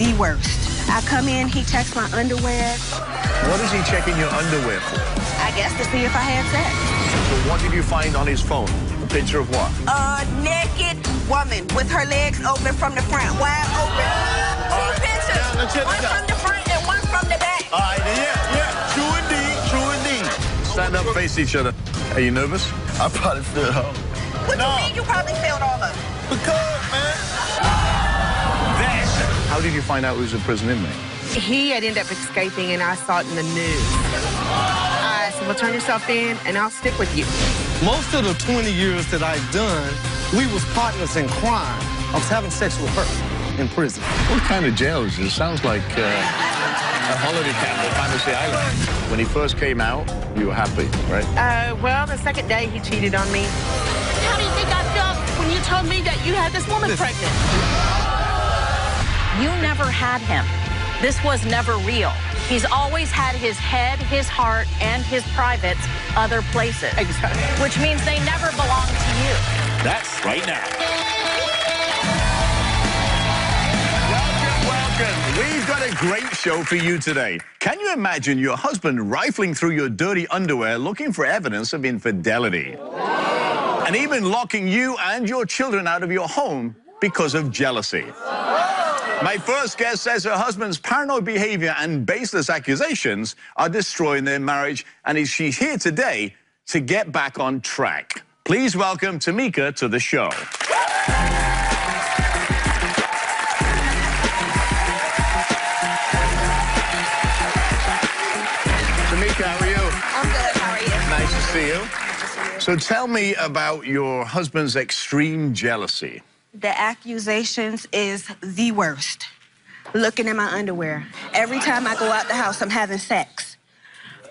the worst. I come in, he checks my underwear. What is he checking your underwear for? I guess to see if I had sex. So what did you find on his phone? A picture of what? A naked woman with her legs open from the front, wide open. Two pictures, one from the front and one from the back. All right, yeah. True indeed, true indeed. Stand up, face each other. Are you nervous? I probably feel home. What do you mean you probably failed all of it? Because, man. How did you find out he was a prison inmate? He had ended up escaping, and I saw it in the news. I said, well, turn yourself in, and I'll stick with you. Most of the 20 years that I've done, we was partners in crime. I was having sex with her in prison. What kind of jail is this? Sounds like a holiday camp at Fantasy Island. When he first came out, you were happy, right? Well, the second day he cheated on me. How do you think I felt when you told me that you had this woman pregnant? You never had him. This was never real. He's always had his head, his heart, and his privates other places. Exactly. Which means they never belong to you. That's right now. Welcome. We've got a great show for you today. Can you imagine your husband rifling through your dirty underwear looking for evidence of infidelity? And even locking you and your children out of your home because of jealousy. My first guest says her husband's paranoid behavior and baseless accusations are destroying their marriage, and she's here today to get back on track. Please welcome Tamika to the show. Tamika, how are you? I'm good, how are you? Nice to see you. So tell me about your husband's extreme jealousy. The accusations is the worst. Looking at my underwear. Every time I go out the house, I'm having sex.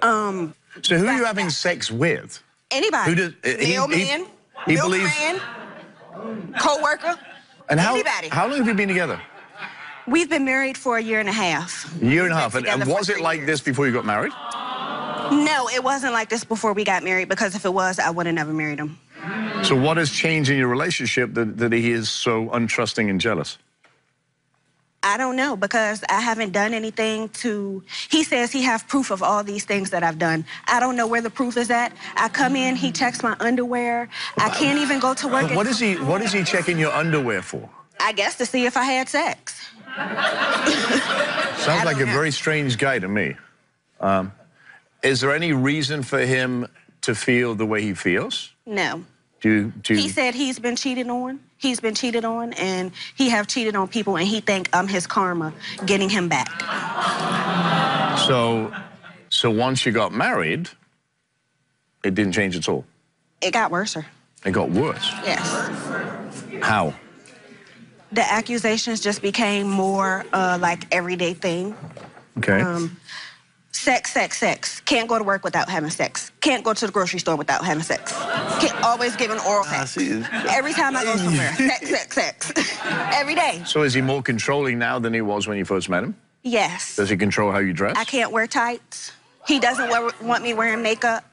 So who are you having sex with? Anybody. Who does, Mailman, he believes... milkman, co-worker, And anybody. How long have you been together? We've been married for a year and a half. A year and a half. We've been And together was for it 3 like years. this before you got married? No, it wasn't like this before we got married, because if it was, I would have never married him. So what has changed in your relationship that he is so untrusting and jealous? I don't know, because I haven't done anything to... He says he has proof of all these things that I've done. I don't know where the proof is at. I come in, he checks my underwear. I can't even go to work. What is he checking your underwear for? I guess to see if I had sex. Sounds like a very strange guy to me. Is there any reason for him to feel the way he feels? No. He said he's been cheated on. He's been cheated on, and he have cheated on people, and he think I'm his karma, getting him back. So once you got married, it didn't change at all? It got worse. It got worse? Yes. How? The accusations just became more like everyday thing. Okay. Sex. Can't go to work without having sex. Can't go to the grocery store without having sex. Always giving oral sex. Every time I go somewhere, sex. Every day. So is he more controlling now than he was when you first met him? Yes. Does he control how you dress? I can't wear tights. He doesn't want me wearing makeup.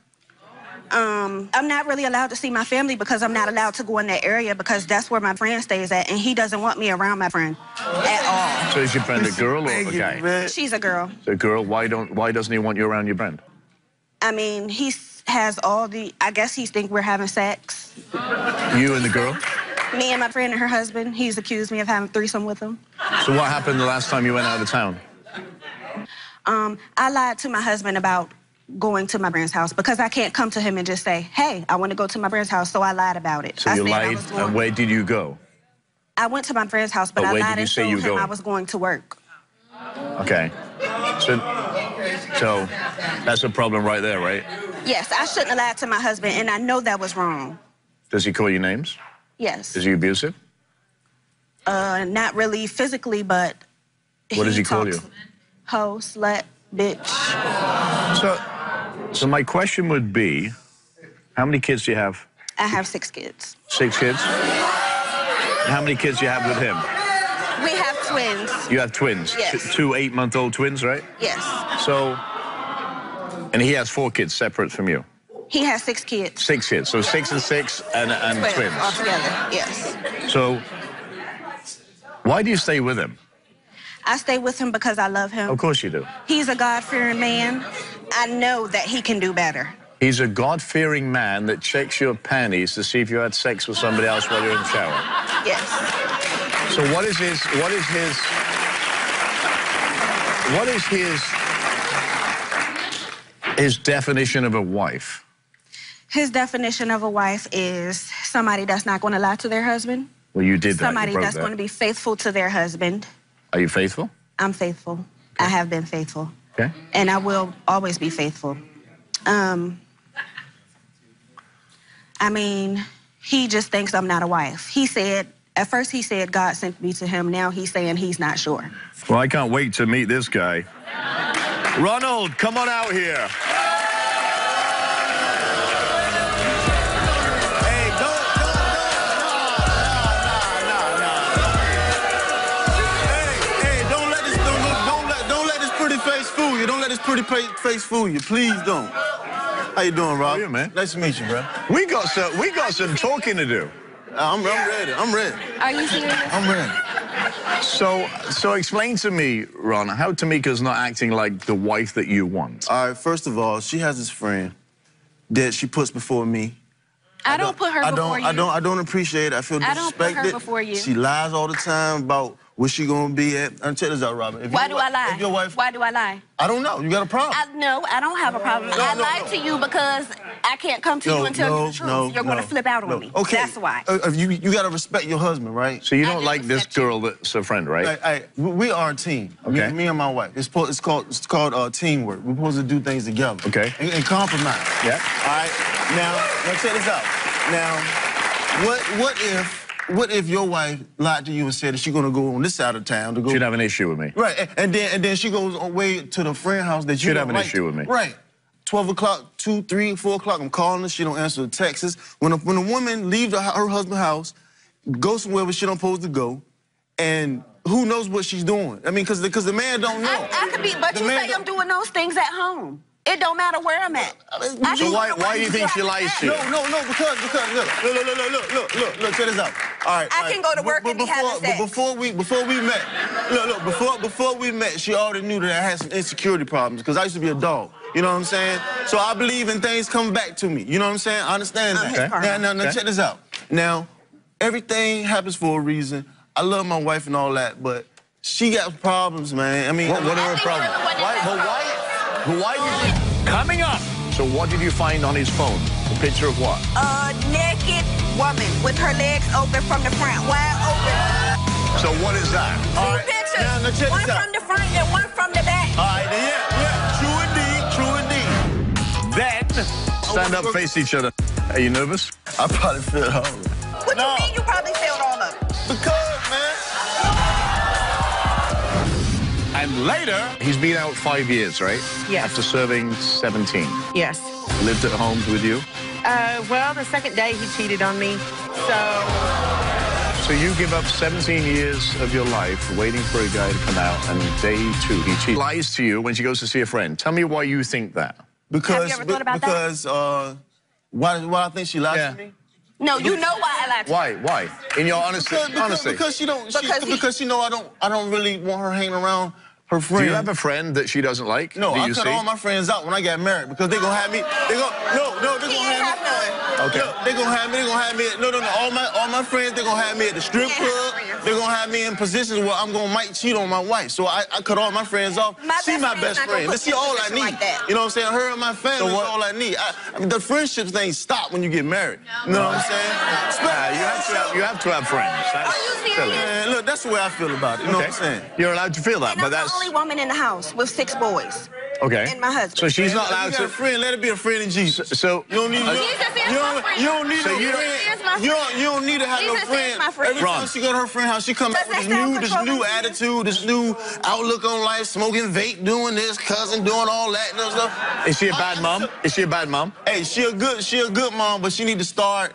I'm not really allowed to see my family because I'm not allowed to go in that area because that's where my friend stays at, and he doesn't want me around my friend at all. So is your friend a girl or a guy? She's a girl. A girl? Why doesn't he want you around your friend? I mean, he has all the... I guess he thinks we're having sex. You and the girl? Me and my friend and her husband. He's accused me of having a threesome with him. So what happened the last time you went out of town? I lied to my husband about going to my friend's house because I can't come to him and just say, hey, I want to go to my friend's house, so I lied about it. So you lied, and where did you go? I went to my friend's house, but I lied and told him I was going to work. Okay. So that's a problem right there, right? Yes, I shouldn't have lied to my husband, and I know that was wrong. Does he call you names? Yes. Is he abusive? Not really physically, but what does he call you? Hoe, slut, bitch. So my question would be, how many kids do you have? I have 6 kids. 6 kids? How many kids do you have with him? We have twins. You have twins? Yes. 2 8-month-old twins, right? Yes. So, and he has 4 kids separate from you? He has 6 kids. 6 kids, so 6 and 6 and twins. Altogether, yes. So, why do you stay with him? I stay with him because I love him. Of course you do. He's a God-fearing man. I know that he can do better. He's a God-fearing man that checks your panties to see if you had sex with somebody else while you're in the shower. Yes. So what is his definition of a wife? His definition of a wife is somebody that's not going to lie to their husband. Well, you did that. Somebody that's going to be faithful to their husband. Are you faithful? I'm faithful. Okay. I have been faithful. Okay. And I will always be faithful. I mean, he just thinks I'm not a wife. He said, at first he said God sent me to him. Now he's saying he's not sure. Well, I can't wait to meet this guy. Ronald, come on out here. Hey, don't let this pretty face fool you. Don't let this pretty face fool you. Please don't. How you doing, Rob? How are you, man? Nice to meet you, bro. We got some talking to do. I'm ready. I'm ready. Are you serious? I'm ready. So explain to me, Ron, how Tamika's not acting like the wife that you want. All right, first of all, she has this friend that she puts before me. I don't put her before you. I don't appreciate it. I feel disrespected. I don't put her before you. She lies all the time about where she gonna be at. And check this out, Robin. Why do I lie? If your wife, Why do I lie? I don't know. You got a problem. No, I don't have a problem. I lied to you because I can't come to you and tell you the truth. You're going to flip out on me. Okay. That's why. You got to respect your husband, right? So you don't like this girl that's a friend, right? We are a team. Okay. Me and my wife. It's called teamwork. We're supposed to do things together. Okay. And compromise. Yeah. All right. Now check this out. Now, what if your wife lied to you and said that she's gonna go on this side of town to go? She'd have an issue with me. Right, and then she goes away to the friend house that you She'd don't have an like. issue with me. Right. 12 o'clock, 2, 3, 4 o'clock, I'm calling her. She don't answer the texts. When a woman leaves her husband's house, go somewhere where she don't supposed to go, and who knows what she's doing? I mean, because the man don't know. I could be, but you say I'm doing those things at home. It don't matter where I'm at. So why do you think she lies to you? No, because look, check this out. All right. I can go to work and be having sex. Before we met, before we met, she already knew that I had some insecurity problems because I used to be a dog. You know what I'm saying? So I believe in things coming back to me. You know what I'm saying? I understand that. Okay. Now check this out. Now, everything happens for a reason. I love my wife and all that, but she got problems, man. I mean, what are her problems? Why did you... Coming up. So what did you find on his phone? A picture of what? A naked woman with her legs open from the front, wide open. So what is that? All right. Pictures. Now check One this out. from the front and one from the back. All right, yeah. True indeed. Then stand up, face each other. Are you nervous? I probably feel all of it. What do you mean you probably failed all of it? Because, man. And later, he's been out 5 years, right? Yes. After serving 17. Yes. Lived at home with you? Well, the second day he cheated on me, So you give up 17 years of your life waiting for a guy to come out, and day 2 he cheats. Lies to you when she goes to see a friend. Tell me why you think that. Because, Have you ever thought about that? why I think she lied to me? No, you know why I lied to you. Why? In your honesty. Because she know I don't really want her hanging around her friend. Do you have a friend that she doesn't like? No, I cut see? all my friends out when I got married because they gonna have me. They're gonna have me. Okay. They're gonna have me. No. All my friends, they're gonna have me at the strip club. They're gonna have me in positions where I'm gonna might cheat on my wife. So I cut all my friends off. She's my best friend. That's all I need. You know what I'm saying? Her and my family is all I need. I mean, the friendships ain't stop when you get married. You know what I'm saying? You have to have friends. That's silly. Man, look, that's the way I feel about it. You know what I'm saying? You're allowed to feel that, And but I'm that's... the only woman in the house with 6 boys. Okay. And my husband. So she's not allowed If you got a to... friend, let it be a friend in Jesus. So... You don't need to. You don't need no friend. You don't need to have no friend. Every time she go to her friend's house, she come back with this new attitude, this new outlook on life, smoking vape, doing this, cousin, doing all that and stuff. Is she a bad mom? Is she a bad mom? Hey, she a good mom, but she need to start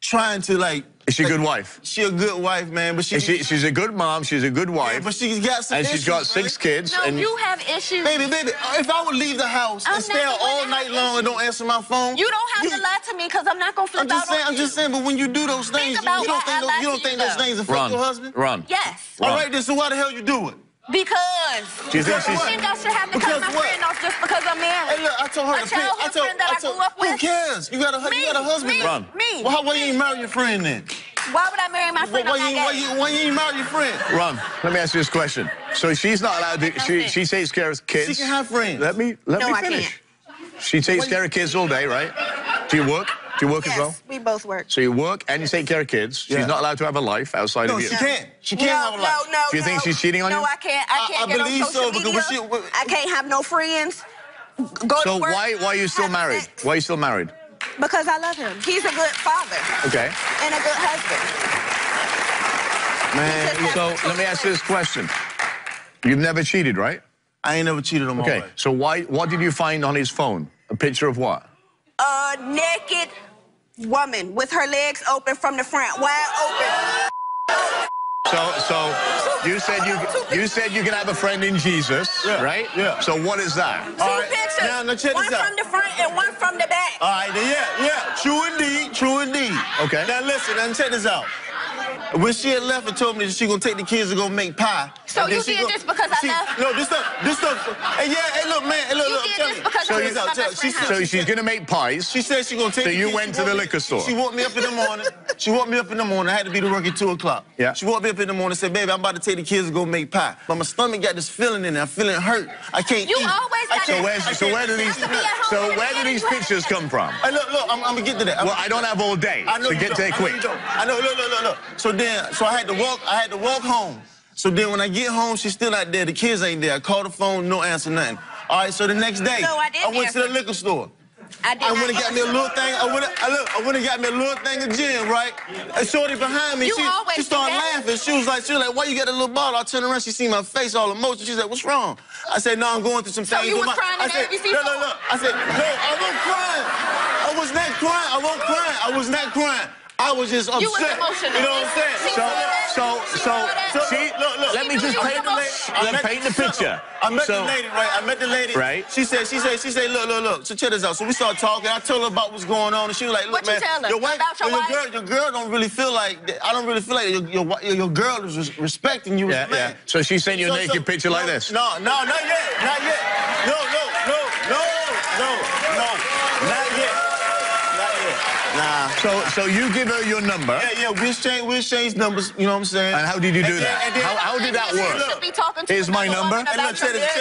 trying to like. Is she a good wife? She a good wife, man, but she's a good mom. She's a good wife. Yeah, but she's got some issues, she's got 6 kids. No, and you have issues. Baby, if I would leave the house and stay out all night long and don't answer my phone, you don't have to lie to me because I'm not gonna flip out on you. I'm just saying, but when you do those things, you don't think those things affect your husband? Run. Yes. All right, then, so why the hell you do it? Because. Do you think I think I should have to cut my friend off just because I'm married. Hey, look, I told her a childhood friend that I grew up with. Who cares? You got a husband. Run. Me. Well, why you ain't marry your friend then? Why would I marry my friend? Why you ain't marry your friend? Ron, let me ask you this question. So she's not allowed to, she takes care of kids. She can have friends. Let me finish. She takes care of kids all day, right? Do you work? Do you work as well? Yes, we both work. So you work and you take care of kids. Yeah. She's not allowed to have a life outside of you. She can't. She can't have a life. No. Do you think she's cheating on you? No, I can't. I can't get believe on social so, because media. when I can't have no friends. Go So to work. why are you still have married? sex. Why are you still married? Because I love him. He's a good father. Okay. And a good husband. Man, so let me ask you this question. You've never cheated, right? I ain't never cheated on my Okay. wife. So what did you find on his phone? A picture of what? A naked woman with her legs open from the front, wide open. So you said you can have a friend in Jesus, right? Yeah. So what is that? All right. Pictures. Now check One this out. from the front and one from the back. All right, yeah. True indeed. Okay. Now listen, check this out. When she had left and told me that she gonna take the kids to go make pie. So you did this because I left? No, this stuff. Hey, look, man. Hey, look, You did tell this me. because Check you this was my out. best friend. So she's gonna make pies. She said she gonna take So the you kids. went to the liquor store. She woke me up in the morning. I had to be to work at 2 o'clock. Yeah. She woke me up in the morning and said, baby, I'm about to take the kids to go make pie. But my stomach got this feeling in there. I'm feeling hurt. I can't eat. You always got So where do these pictures come from? Hey, look, I'm gonna get to that. Well, I don't have all day. I know So you get don't. there quick. I know, look. So I had to walk home. So then when I get home, she's still not there. The kids ain't there. I called the phone, no answer, nothing. All right, so the next day, No, I didn't went to the answer. liquor store. I went and got me a little thing. I went and got me a little thing of gin, right? And shorty behind me, You she always started do that. laughing. She was like, why you got a little bottle? I turned around, she seen my face all emotional. She said, what's wrong? I said, no, I'm going through some things. you with was crying in I said, ABC look. I said, no, I wasn't crying. I was not crying. I was not crying. I was just upset. You was emotional. You know what I'm saying? Let me just paint the picture. I met the lady, right? I met the lady. Right. She said, look. So check this out. So we started talking. I told her about what's going on, and she was like, look, What you tell her? your wife, About your wife? your girl don't really feel like. I don't really feel like your girl is respecting you as a man. So she sent you a naked picture like this? No, not yet. Not yet. No. Not yet. Nah. So you give her your number. Yeah, we exchanged numbers, you know what I'm saying? And how did you do And that? then- How did that You work? should be talking to Here's my another number. woman Hey, look, about check your this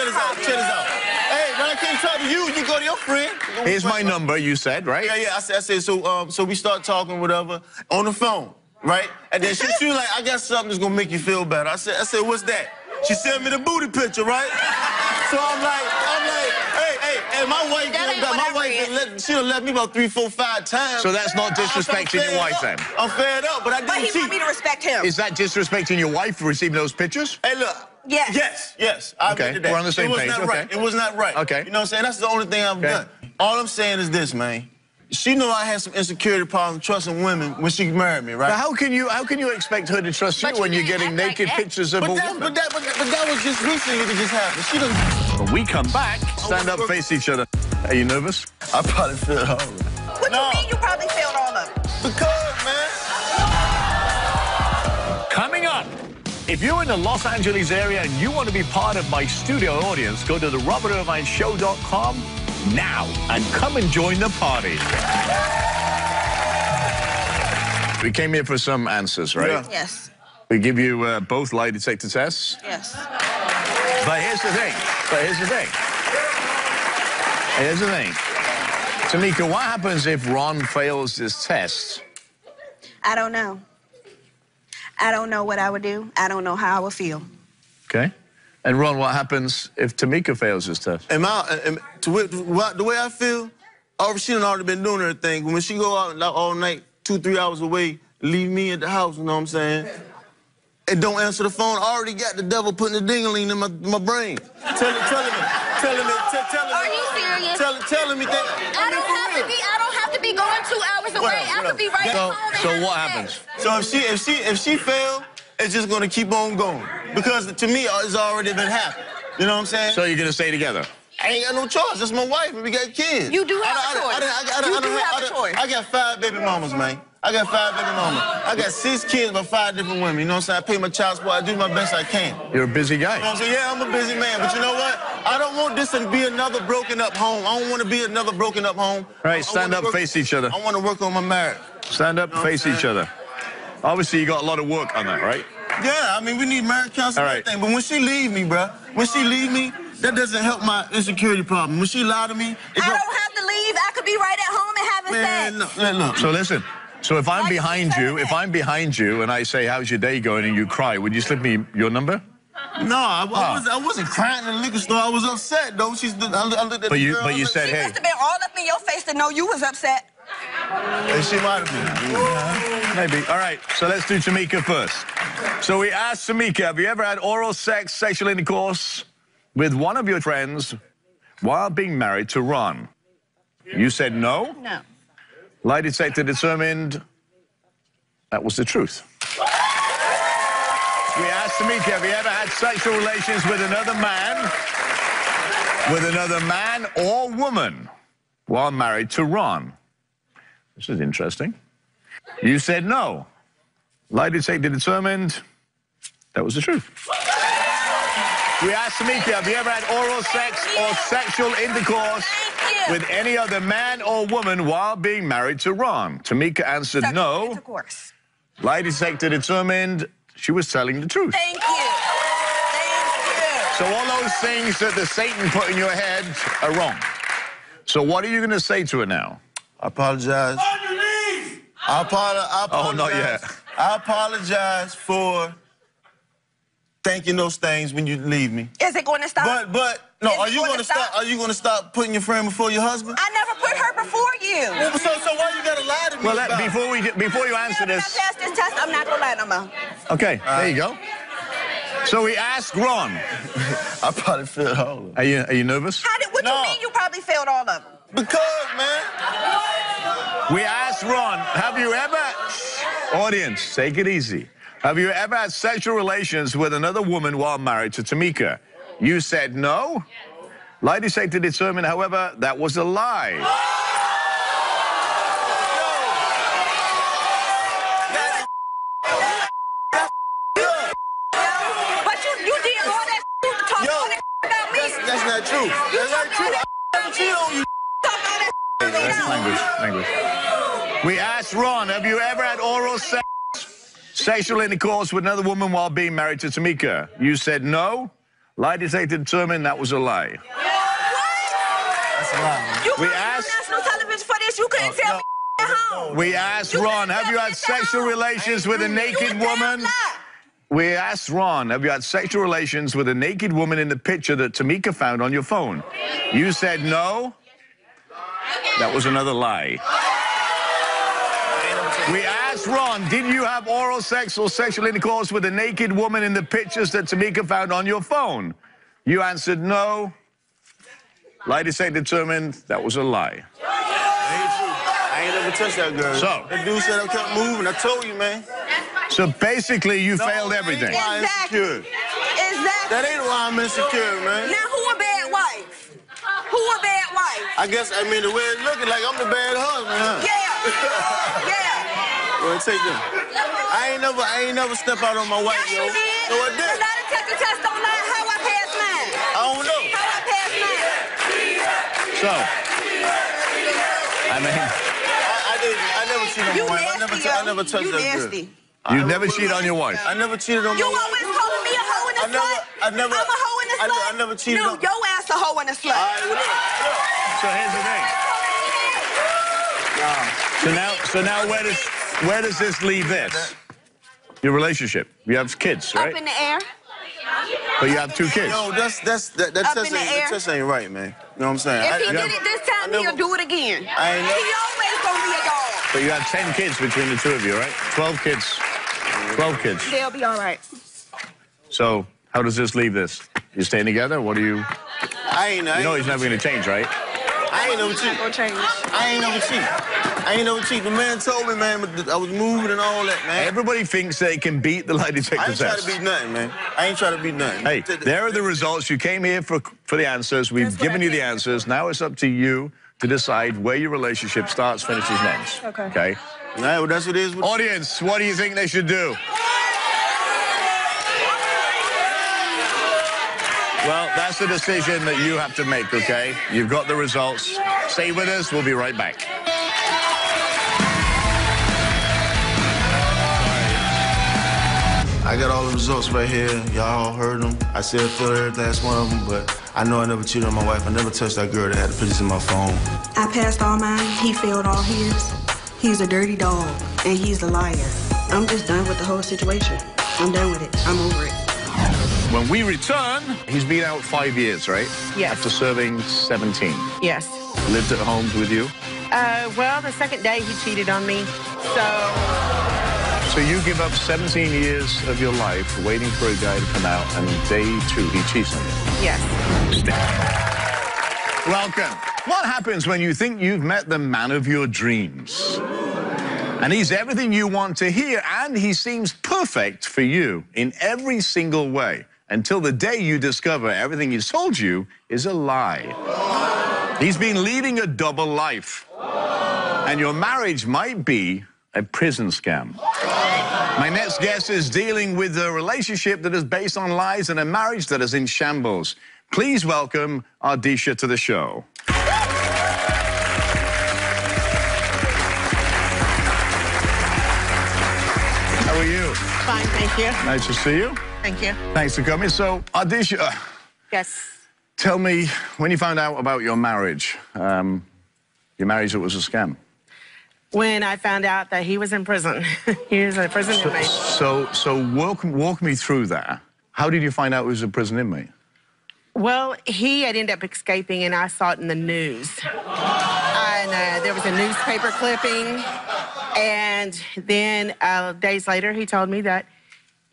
out. Hey, when I can't talk to you, you go to your friend. Here's my number, you said, right? Yeah. I said, so we start talking, whatever, on the phone, right? And then she was like, I got something that's gonna make you feel better. I said, what's that? She sent me the booty picture, right? So I'm like, hey, my wife, she done left me about 3, 4, 5 times. So that's not disrespecting your wife then? I'm fed up, but I But didn't he cheat. want me to respect him. Is that disrespecting your wife for receiving those pictures? Hey, look. Yes. Yes. I Okay, admit that. we're on the same It was page, not okay. right. It was not right. Okay. You know what I'm saying? That's the only thing I've Okay. done. All I'm saying is this, man. She knew I had some insecurity problems trusting women when she married me, right? But how can you expect her to trust you But when you you're getting didn't act naked like that. pictures of a woman? But that was just recently that just happened. She done. When we come back, stand up, face each other. Are you nervous? I probably feel all of it. What you mean you probably failed all of it? Because, man. Coming up, if you're in the Los Angeles area and you want to be part of my studio audience, go to therobertirvineshow.com now and come and join the party. We came here for some answers, right? Yeah. Yes. We give you both lie detector tests. Yes. But here's the thing. Tamika, what happens if Ron fails this test? I don't know. I don't know what I would do. I don't know how I would feel. Okay. And Ron, what happens if Tamika fails this test? The way I feel, she done already been doing her thing. When she go out all night, 2, 3 hours away, leave me at the house, you know what I'm saying? And don't answer the phone. I already got the devil putting a ding-a-ling in my brain. Telling me. Are you serious? Telling me that. I don't have to be going 2 hours away. I could be right at home. So what happens? So if she fail, it's just gonna keep on going. Because to me, it's already been happening. You know what I'm saying? So you're going to stay together? I ain't got no choice. That's my wife, and we got kids. You do have a choice. I got 5 baby mamas, man. I got 5 baby mamas. I got 6 kids by 5 different women. You know what I'm saying? I pay my child support. I do my best I can. You're a busy guy. You know what I'm saying? Yeah, I'm a busy man. But you know what? I don't want this to be another broken up home. I don't want to be another broken up home. All right, stand up, face each other. I want to work on my marriage. Stand up, face each other. Obviously, you got a lot of work on that, right? Yeah, I mean, we need marriage counseling and everything. But when she leave me, bro, when she leave me, that doesn't help my insecurity problem. When she lie to me... I don't have to leave. I could be right at home and having sex. Man, look. So listen, so if I'm behind you, and I say, how's your day going, and you cry, would you slip me your number? No, I wasn't crying in the liquor store. I was upset, though. I looked at but you said, hey. She must have been all up in your face to know you was upset. And she might have been. Maybe. All right, so let's do Tamika first. So we asked Tamika, have you ever had oral sex, sexual intercourse with one of your friends while being married to Ron? You said no? No. Lie detector determined that was the truth. We asked Tamika, have you ever had sexual relations with another man or woman while married to Ron? This is interesting. You said no. Lie detector determined that was the truth. We asked Tamika, have you ever had oral sex or sexual intercourse with any other man or woman while being married to Ron? Tamika answered no. Intercourse. Lie detector determined she was telling the truth. Thank you. So all those things that the Satan put in your head are wrong. So what are you going to say to her now? I apologize. On your knees! I apologize. Oh, not yet. I apologize for thinking those things when you leave me. Is it going to stop? But no, are you going to stop? Are you going to stop putting your friend before your husband? I never put her before you. Well, so why you gotta lie to me? Well, before you answer this. When I pass this test, I'm not going to lie no more. Okay, there you go. So we asked Ron. I probably failed all of them. Are you nervous? What do you mean you probably failed all of them? Because, man. We asked Ron, have you ever, audience, take it easy. Have you ever had sexual relations with another woman while married to Tamika? You said no. Lie detector determined, however, that was a lie. But you did all that talk all that about me. That's not true. That's not true. I never cheated on you. Talk all that Language. We asked Ron, have you ever had oral sex, sexual intercourse with another woman while being married to Tamika? You said no. Lie detector determined that was a lie. That's a lie. You were on national television for this. You couldn't tell me at home. We asked Ron, have you had sexual relations with a naked woman? We asked Ron, have you had sexual relations with a naked woman in the picture that Tamika found on your phone? You said no. That was another lie. We asked Ron, did you have oral sex or sexual intercourse with a naked woman in the pictures that Tamika found on your phone? You answered no. Lie detector determined that was a lie. I ain't never touched that girl. So, that dude said I kept moving. I told you, man. So basically, you failed everything. Exactly. That ain't why I'm insecure, man. Now, who a bad wife? Who a bad wife? I guess, the way it's looking like I'm the bad husband, huh? Yeah. Well, take them. I ain't never step out on my wife, Yes, yo. you did. No, I did. The lie detector test don't lie. How I passed mine? I don't know. How I passed mine? So, I mean, I never cheated on my wife. I never touched that girl. nasty. you never cheated on your wife. I never cheated on my You wife. always calling me a hoe and a slut. I never. I'm a hoe and a slut. I never cheated No, on. your ass a hoe and a slut. All right, well, look. So here's the thing. So now where does this leave this? Your relationship. You have kids, right? Up in the air. But you have 2 kids. No, that test ain't right, man. You know what I'm saying? If he did it this time, he'll do it again. He always gonna be a dog. But you have 10 kids between the 2 of you, right? 12 kids. 12 kids. They'll be all right. So how does this leave this? You staying together? What do you... You know he's never going to change, right? I ain't never cheat. I ain't never cheat. The man told me, man, I was moving and all that, man. Everybody thinks they can beat the lie detector test. I ain't trying to beat nothing, man. I ain't trying to beat nothing. Hey, there are the results. You came here for the answers. We've given you the answers. Now it's up to you to decide where your relationship starts, finishes, and ends. Okay. Well, that's what it is. Audience, what do you think they should do? Well, that's the decision that you have to make, okay? You've got the results. Stay with us. We'll be right back. I got all the results right here. Y'all heard them. I said feel every last one of them, but I know I never cheated on my wife. I never touched that girl that had the pictures in my phone. I passed all mine. He failed all his. He's a dirty dog, and he's a liar. I'm just done with the whole situation. I'm done with it. I'm over it. When we return, he's been out 5 years, right? Yes. After serving 17. Yes. Lived at home with you? Well, the second day he cheated on me, So you give up 17 years of your life waiting for a guy to come out, and day 2, he cheats on you? yes. Welcome. What happens when you think you've met the man of your dreams? And he's everything you want to hear, and he seems perfect for you in every single way, until the day you discover everything he's told you is a lie. He's been leading a double life, and your marriage might be a prison scam. My next guest is dealing with a relationship that is based on lies and a marriage that is in shambles. Please welcome Ardisha to the show. How are you? Fine, thank you. Nice to see you. Thank you. Thanks for coming. So, Ardisha, Yes. tell me, when you found out about your marriage that was a scam. When I found out that he was in prison. He was a prison inmate. So walk me through that. How did you find out he was a prison inmate? Well, he had ended up escaping, and I saw it in the news. And there was a newspaper clipping, and then days later, he told me that,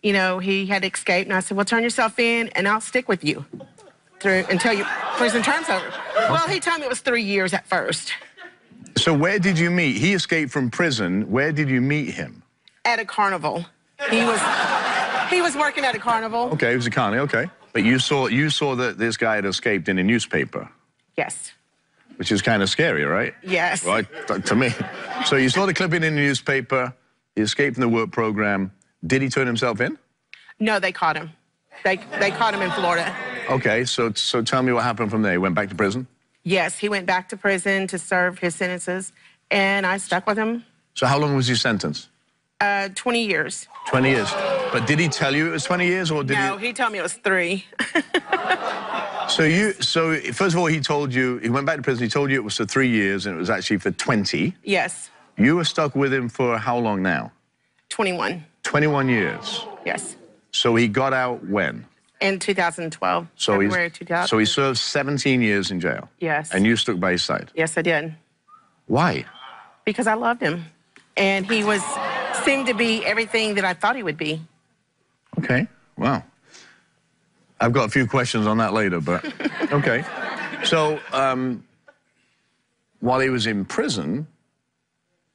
you know, he had escaped, and I said, well, turn yourself in, and I'll stick with you until your prison term's over. Well, he told me it was 3 years at first. So where did you meet? He escaped from prison. Where did you meet him? At a carnival. He was working at a carnival. Okay, it was a carnival, okay. But you saw that this guy had escaped in a newspaper. Yes. Which is kind of scary, right? Yes. Right, to me. So you saw the clipping in the newspaper, he escaped from the work program. Did he turn himself in? No, they caught him. They caught him in Florida. Okay, so tell me what happened from there. He went back to prison? Yes, he went back to prison to serve his sentences, and I stuck with him. So how long was he sentenced? 20 years. 20 years. But did he tell you it was 20 years, or did No, he told me it was 3. So first of all, he went back to prison, he told you it was for 3 years, and it was actually for 20. Yes. You were stuck with him for how long now? 21. 21 years. Yes. So he got out when? In 2012, February 2000. So he served 17 years in jail? Yes. And you stuck by his side? Yes, I did. Why? Because I loved him. And he seemed to be everything that I thought he would be. Okay, wow. I've got a few questions on that later, but okay. So, while he was in prison,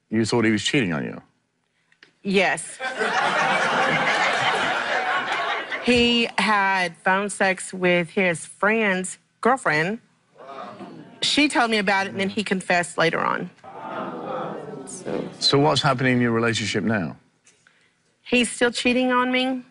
you thought he was cheating on you? Yes. He had phone sex with his friend's girlfriend. She told me about it, and then he confessed later on. So what's happening in your relationship now? He's still cheating on me.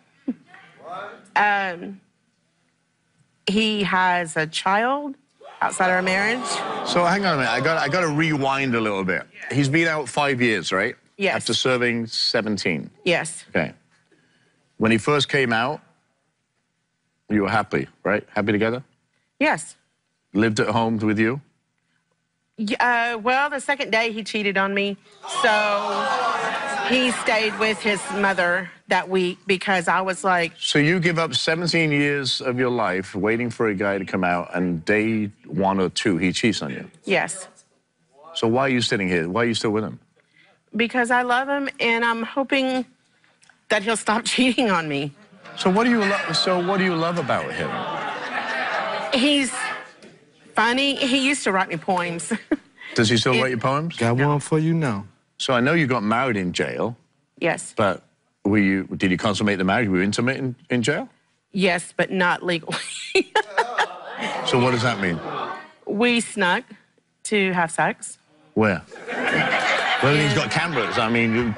He has a child outside our marriage. So hang on a minute. I got to rewind a little bit. He's been out 5 years, right? Yes. After serving 17. Yes. Okay. When he first came out, you were happy, right? Happy together? Yes. Lived at home with you? Well, the second day he cheated on me, so he stayed with his mother that week because I was like... So you give up 17 years of your life waiting for a guy to come out, and day 1 or 2, he cheats on you? Yes. So why are you sitting here? Why are you still with him? Because I love him, and I'm hoping that he'll stop cheating on me. So what do you love about him? He's funny. He used to write me poems. Does he still write you poems? Got one for you now. So I know you got married in jail. Yes. But did you consummate the marriage? Were you intimate in jail? Yes, but not legally. So what does that mean? We snuck to have sex. Where? Well, he's got cameras. I mean...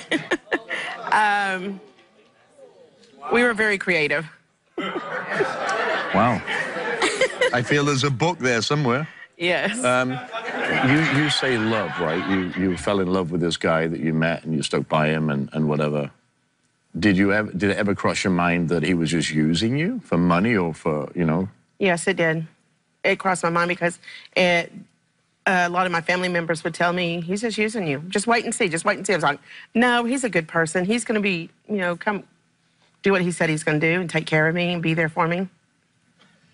We were very creative. Wow. I feel there's a book there somewhere. Yes. You say love, right? You fell in love with this guy that you met and you stuck by him and whatever. Did it ever cross your mind that he was just using you for money or for, you know? Yes, it did. It crossed my mind because a lot of my family members would tell me, he's just using you. Just wait and see, just wait and see. I was like, no, he's a good person. He's going to be, you know, come do what he said he's going to do and take care of me and be there for me.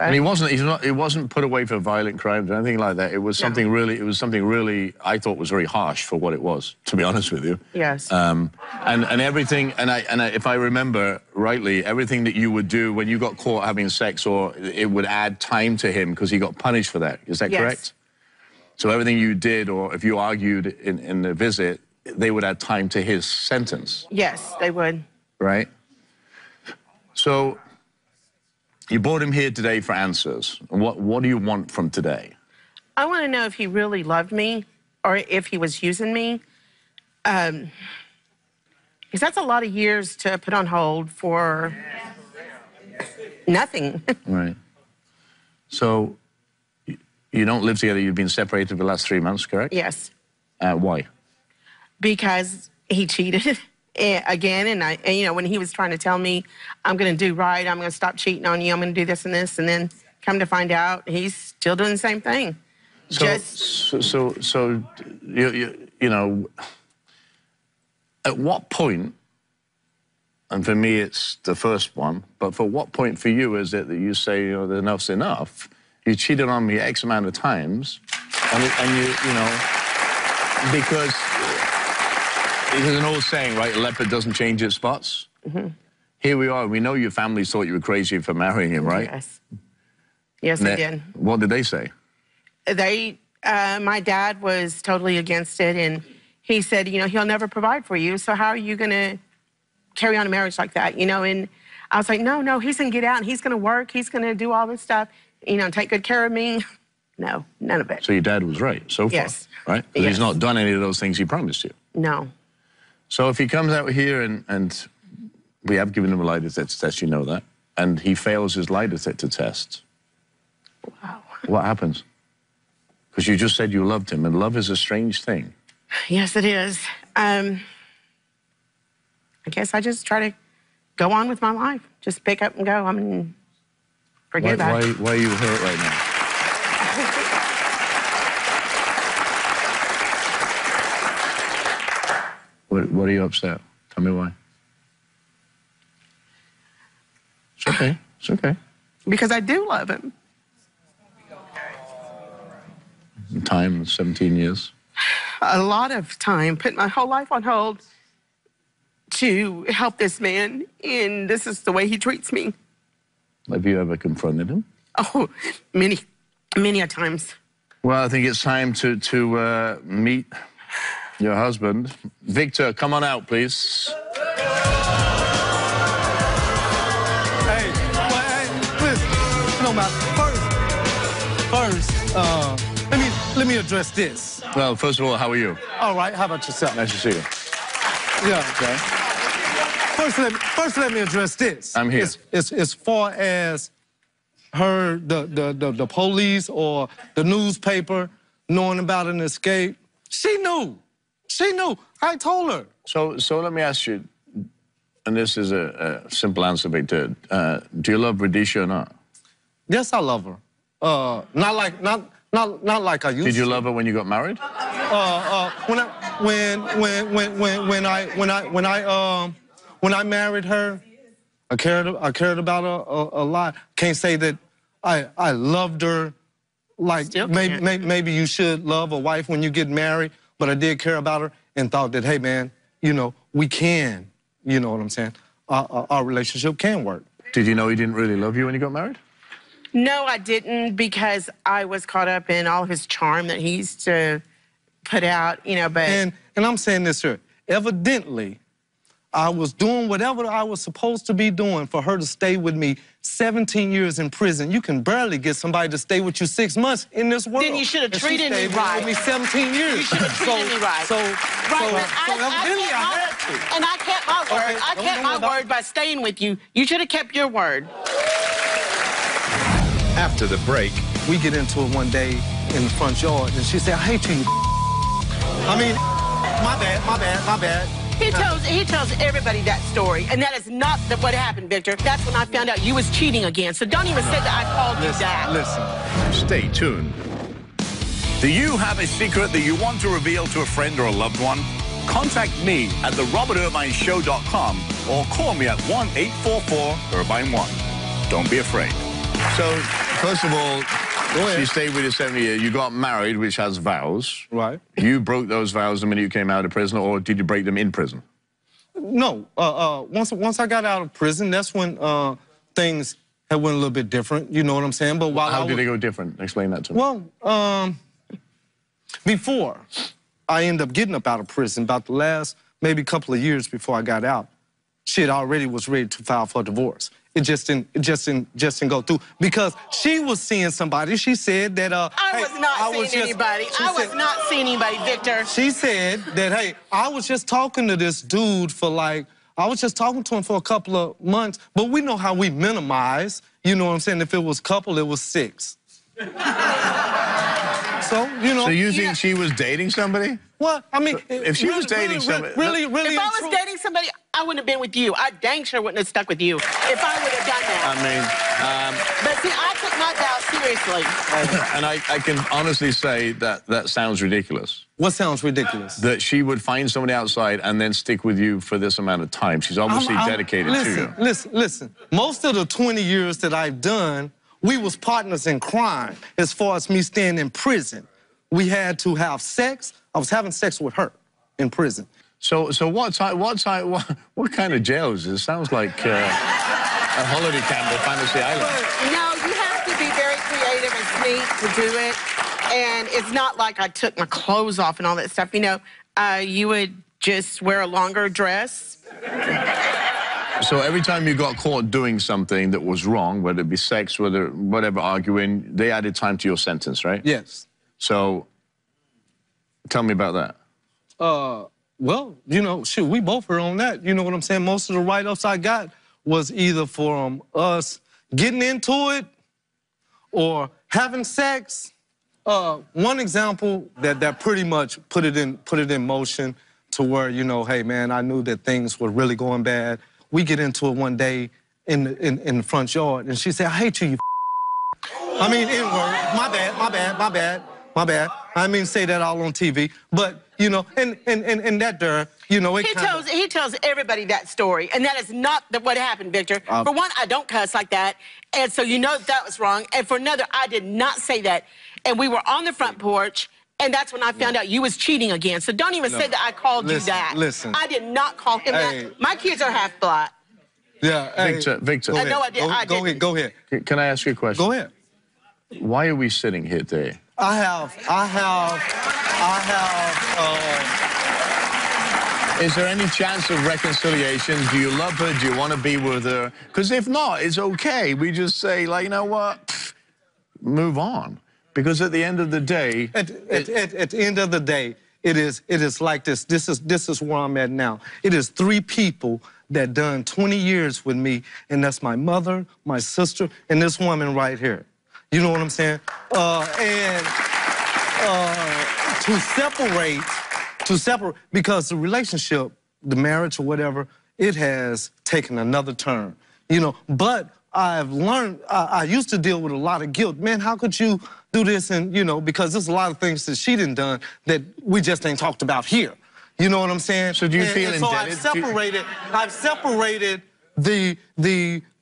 And he wasn't put away for violent crimes or anything like that. It was something really, I thought was very harsh for what it was, to be honest with you. Yes. And everything, if I remember rightly, everything that you would do when you got caught having sex, or it would add time to him because he got punished for that. Is that correct? So everything you did, or if you argued in the visit, they would add time to his sentence. Yes, they would. Right? So you brought him here today for answers. What do you want from today? I want to know if he really loved me or if he was using me. Because that's a lot of years to put on hold for nothing. Right. So you don't live together. You've been separated for the last 3 months, correct? Yes. Why? Because he cheated again, and you know, when he was trying to tell me, I'm going to do right, I'm going to stop cheating on you, I'm going to do this and this, and then come to find out, he's still doing the same thing. So you know, at what point, and for me it's the first one, but for what point for you is it that you say, you know, enough's enough? You cheated on me X amount of times, and you know, because there's an old saying, right? A leopard doesn't change its spots. Mm-hmm. Here we are. We know your family thought you were crazy for marrying him, right? Yes. Yes, they did. What did they say? My dad was totally against it, and he said, you know, he'll never provide for you, so how are you going to carry on a marriage like that, you know? And I was like, no, he's going to get out, and he's going to work, he's going to do all this stuff, you know, take good care of me. No, none of it. So your dad was right so far, yes. Right? Because he's not done any of those things he promised you. No. So if he comes out here and we have given him a lie detector test, you know that, and he fails his lie detector test, wow. What happens? Because you just said you loved him, and love is a strange thing. Yes, it is. I guess I just try to go on with my life. Just pick up and go. I mean, forget about it. Why are you hurt right now? What are you upset? Tell me why. It's okay. It's okay. Because I do love him. Time, 17 years. A lot of time. Put my whole life on hold to help this man, and this is the way he treats me. Have you ever confronted him? Oh, many a times. Well, I think it's time to meet your husband. Victor, come on out, please. Hey, listen, no matter. First, let me address this. Well, first of all, how are you? All right, how about yourself? Nice to see you. Yeah. Okay. First, let me address this. I'm here. As far as the police or the newspaper knowing about an escape, she knew. She knew. I told her. So let me ask you, and this is a simple answer, Victor. Do you love Radisha or not? Yes, I love her. Not like I used to. Did you love her when you got married? When I married her, I cared about her a lot. Can't say that I loved her like maybe you should love a wife when you get married, but I did care about her and thought that, hey man, you know, we can, you know what I'm saying? Our relationship can work. Did you know he didn't really love you when you got married? No, I didn't, because I was caught up in all his charm that he used to put out, you know, but... And I'm saying this here, evidently, I was doing whatever I was supposed to be doing for her to stay with me 17 years in prison. You can barely get somebody to stay with you 6 months in this world. Then you should have treated me right. With me 17 years. You should have treated me right. Evidently I had to. And I kept my word. Okay, I kept my word by staying with you. You should have kept your word. After the break, we get into it one day in the front yard, and she said, I hate you. I mean, my bad. He tells everybody that story, and that is not what happened, Victor. That's when I found out you was cheating again. So don't even say that I called you that. Listen. Stay tuned. Do you have a secret that you want to reveal to a friend or a loved one? Contact me at therobertirvineshow.com or call me at 1-844-IRVINE1. Don't be afraid. So, first of all, she stayed with you 70 years. You got married, which has vows. Right. You broke those vows the minute you came out of prison, or did you break them in prison? No. Once I got out of prison, that's when things had went a little bit different. You know what I'm saying? But while How did they go different? Explain that to me. Well, before I ended up getting up out of prison, about the last maybe couple of years before I got out, she had already was ready to file for divorce. It just didn't go through because she was seeing somebody. She said that I was not seeing anybody. I was not seeing anybody, Victor. She said that, hey, I was just talking to this dude for I was just talking to him for a couple of months, but we know how we minimize. You know what I'm saying? If it was couple, it was 6. So, you know. So you think she was dating somebody? What? I mean, if she was dating somebody. Really. If I was dating somebody, I wouldn't have been with you. I dang sure wouldn't have stuck with you if I would have done that. I mean, but see, I took my vows seriously. And I can honestly say that sounds ridiculous. What sounds ridiculous? That she would find somebody outside and then stick with you for this amount of time. She's obviously dedicated to you. Listen. Most of the 20 years that I've done, we was partners in crime as far as me staying in prison. We had to have sex. I was having sex with her in prison. So what kind of jail is this? Sounds like a holiday camp at Fantasy Island. No, you have to be very creative and sneak to do it. And it's not like I took my clothes off and all that stuff. You know, you would just wear a longer dress. So every time you got caught doing something that was wrong, whether it be sex, whatever, arguing, they added time to your sentence, right? Yes. So tell me about that. Well, you know, shoot, we both were on that. You know what I'm saying? Most of the write-ups I got was either from us getting into it or having sex. One example that pretty much put it in motion to where, you know, hey, man, I knew that things were really going bad. We get into it one day in the front yard, and she said, I hate you, I mean, N-word. My bad. I didn't mean to say that all on TV, but, you know, and that there, you know, He tells everybody that story, and that is not what happened, Victor. For one, I don't cuss like that, and so you know that was wrong. And for another, I did not say that. And we were on the front porch, and that's when I found out you was cheating again. So don't even say that I called you that. Listen. I did not call him that. My kids are half black. Yeah. Victor. I know I did. Go ahead. Can I ask you a question? Go ahead. Why are we sitting here today? Is there any chance of reconciliation? Do you love her? Do you want to be with her? Because if not, it's okay. We just say, like, you know what? Pfft, move on. Because at the end of the day... At the end of the day, it is like this. This is where I'm at now. It is 3 people that done 20 years with me, and that's my mother, my sister, and this woman right here. You know what I'm saying? To separate, because the relationship, the marriage or whatever, it has taken another turn. You know, but I've learned, I used to deal with a lot of guilt. Man, how could you do this? And, you know, because there's a lot of things that she done done that we just ain't talked about here. You know what I'm saying? So do you feel indebted? So I've separated the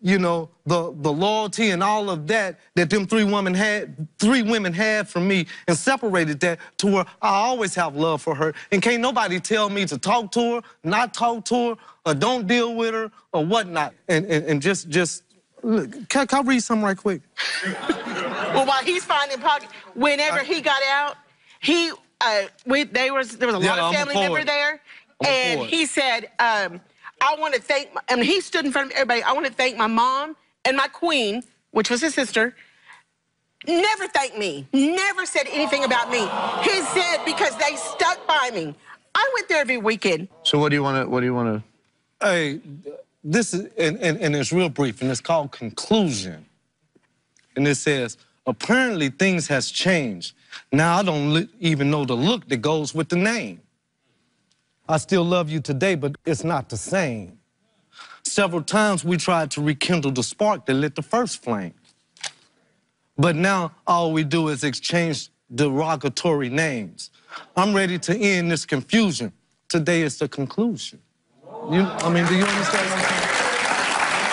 you know, the loyalty and all of that them 3 women had from me, and separated that to where I always have love for her. And can't nobody tell me to talk to her, not talk to her, or don't deal with her, or whatnot. And just look, can I read something right quick? Well, while he's finding pocket, whenever he got out, there was a lot of family member there, and he said, I I want to thank, and he stood in front of everybody, I want to thank my mom and my queen, which was his sister. Never thanked me, never said anything about me. He said because they stuck by me. I went there every weekend. So what do you want to? Hey, this is, and it's real brief, and it's called conclusion. And it says, apparently things has changed. Now I don't even know the look that goes with the name. I still love you today, but it's not the same. Several times we tried to rekindle the spark that lit the first flame. But now all we do is exchange derogatory names. I'm ready to end this confusion. Today is the conclusion. Do you understand what I'm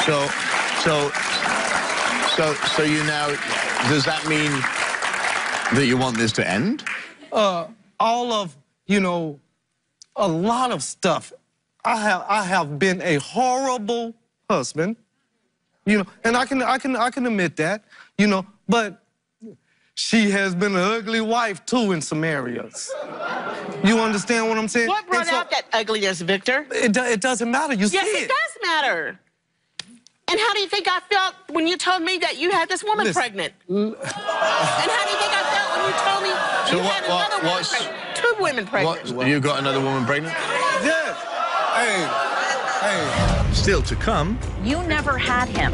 saying? So you now, does that mean that you want this to end? All of, a lot of stuff. I have been a horrible husband, and I can admit that, but she has been an ugly wife too in some areas. You understand what I'm saying? What brought out that ugliness, Victor? It doesn't matter. You see it. Yes, it does matter. And how do you think I felt when you told me that you had this woman pregnant? And how do you think I felt when you told me you had another woman pregnant? 2 women pregnant. You got another woman pregnant? Yes. Hey. Still to come. You never had him.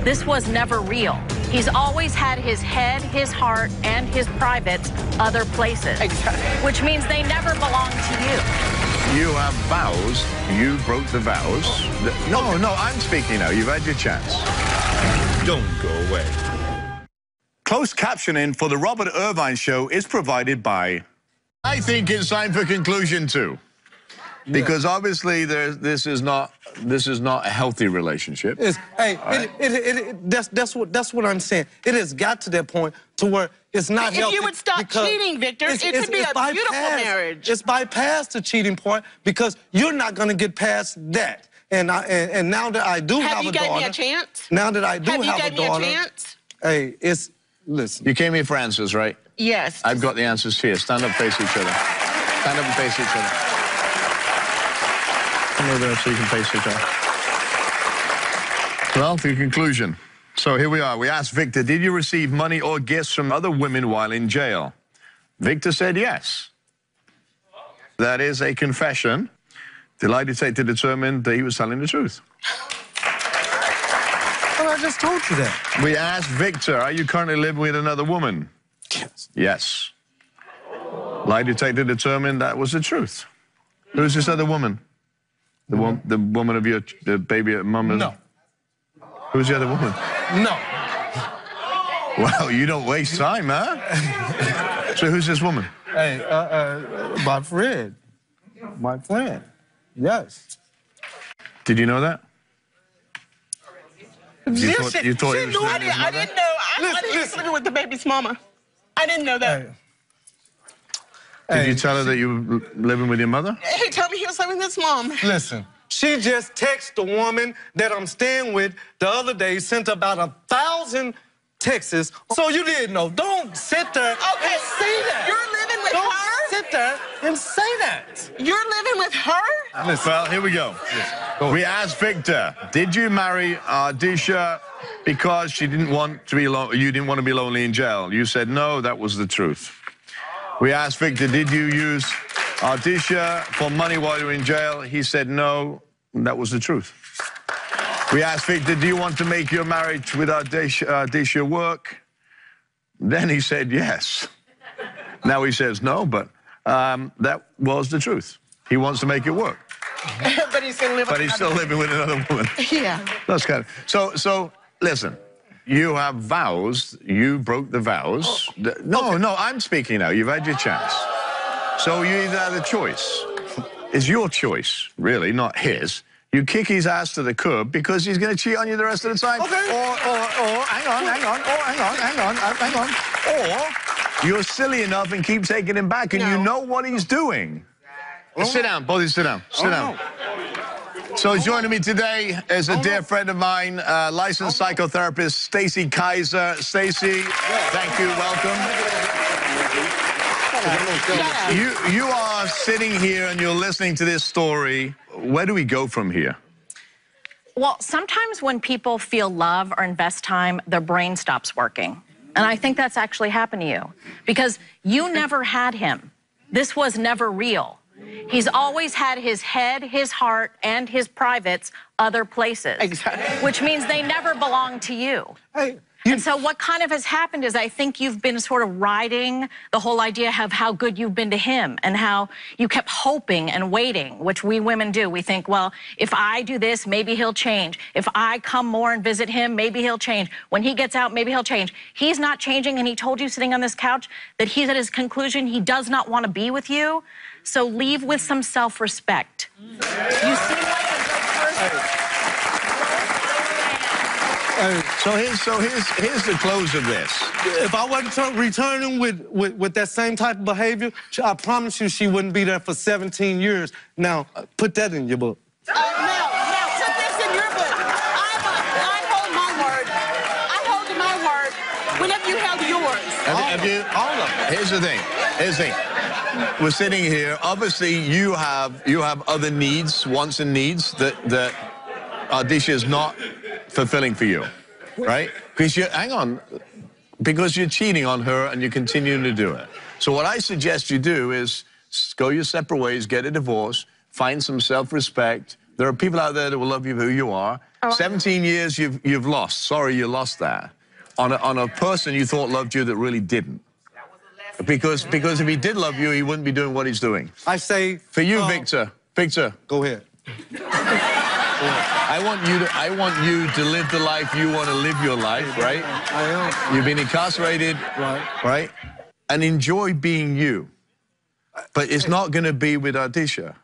This was never real. He's always had his head, his heart, and his privates other places. Exactly. Which means they never belong to you. You have vows. You broke the vows. No, I'm speaking now. You've had your chance. Don't go away. Closed captioning for the Robert Irvine Show is provided by... I think it's time for conclusion 2. Because obviously this is not a healthy relationship. That's what I'm saying. It has got to that point to where it's not healthy. If you would stop cheating, Victor, it could be a beautiful marriage. It's bypassed the cheating part because you're not going to get past that. And now that I do have a daughter. Have you gave me a chance? Now that I do have a daughter. Have you gave me a chance? Hey, listen. You came here for answers, right? Yes. I've got the answers here. Stand up, face each other. Stand up and face each other. Come over there so you can face each other. Well, the conclusion. So here we are. We asked Victor, did you receive money or gifts from other women while in jail? Victor said yes. That is a confession. The lie detector determined that he was telling the truth. Well, I just told you that. We asked Victor, are you currently living with another woman? Yes. Yes. Lie detector determined that was the truth. Who's this other woman? The woman of the baby mum? No. Who's the other woman? No. Well, you don't waste time, huh? So who's this woman? Hey, my friend. My friend. Yes. Did you know that? You Yes, thought it was I didn't know. I was living with the baby's mama. I didn't know that. Did you tell her that you were living with your mother? He told me he was living with his mom. Listen, she just texted the woman that I'm staying with the other day, sent about 1,000 texts. So you didn't know. Don't sit there and say that. You're living with her? Don't sit there and say that. You're living with her? Listen. Well, here we go. We asked Victor, did you marry Ardisha because she didn't want to be you didn't want to be lonely in jail? You said no, that was the truth. We asked Victor, did you use Ardisha for money while you were in jail? He said no, that was the truth. We asked Victor, do you want to make your marriage with Ardisha work? Then he said yes. Now he says no, but that was the truth. He wants to make it work. But he's still living with another woman. Yeah. That's kind of... So listen. You have vows. You broke the vows. No, I'm speaking now. You've had your chance. So you either have a choice. It's your choice, really, not his. You kick his ass to the curb because he's going to cheat on you the rest of the time. Okay. Or, hang on. Or you're silly enough and keep taking him back and you know what he's doing. Sit down, both of you sit down. Sit down. No. So joining me today is a dear friend of mine, licensed psychotherapist, Stacey Kaiser. Stacey, thank you, welcome. You are sitting here and you're listening to this story. Where do we go from here? Well, sometimes when people feel love or invest time, their brain stops working. And I think that's actually happened to you because you never had him. This was never real. He's always had his head, his heart, and his privates other places. Exactly. Which means they never belong to you. Hey, And so what kind of has happened is I think you've been sort of riding the whole idea of how good you've been to him and how you kept hoping and waiting, which we women do. We think, well, if I do this, maybe he'll change. If I come more and visit him, maybe he'll change. When he gets out, maybe he'll change. He's not changing, and he told you sitting on this couch that he's at his conclusion he does not want to be with you. So leave with some self-respect. You seem like a good person. So here's the close of this. If I wasn't returning with that same type of behavior, I promise you she wouldn't be there for 17 years. Now, put that in your book. Now, put this in your book. I hold my word. I hold my word whenever you held yours. Have you? All of them. Here's the thing. Here's the thing. We're sitting here. Obviously, you have other needs, wants and needs that Ardisha is not fulfilling for you, right? Because because you're cheating on her and you're continuing to do it. So what I suggest you do is go your separate ways, get a divorce, find some self-respect. There are people out there that will love you for who you are. 17 years you've lost. Sorry, you lost that on a person you thought loved you that really didn't. Because if he did love you, he wouldn't be doing what he's doing. I say... For you, Victor, go ahead. I want you to live the life you want to live your life, right? I am. You've been incarcerated, right? And enjoy being you. But it's not going to be with Ardisha.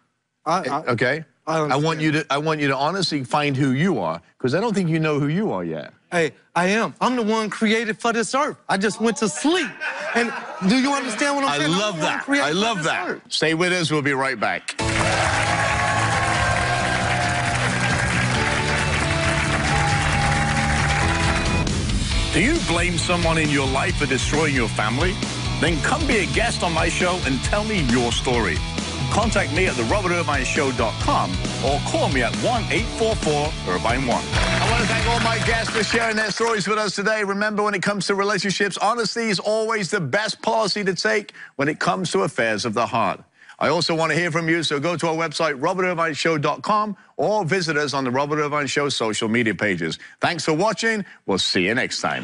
Okay? I want you to honestly find who you are, because I don't think you know who you are yet. Hey, I am. I'm the one created for this earth. I just went to sleep. And do you understand what I'm saying? I love that. I love that. Stay with us. We'll be right back. Do you blame someone in your life for destroying your family? Then come be a guest on my show and tell me your story. Contact me at therobertirvineshow.com or call me at 1-844-IRVINE-1. I want to thank all my guests for sharing their stories with us today. Remember, when it comes to relationships, honesty is always the best policy to take when it comes to affairs of the heart. I also want to hear from you, so go to our website, robertirvineshow.com, or visit us on the Robert Irvine Show social media pages. Thanks for watching. We'll see you next time.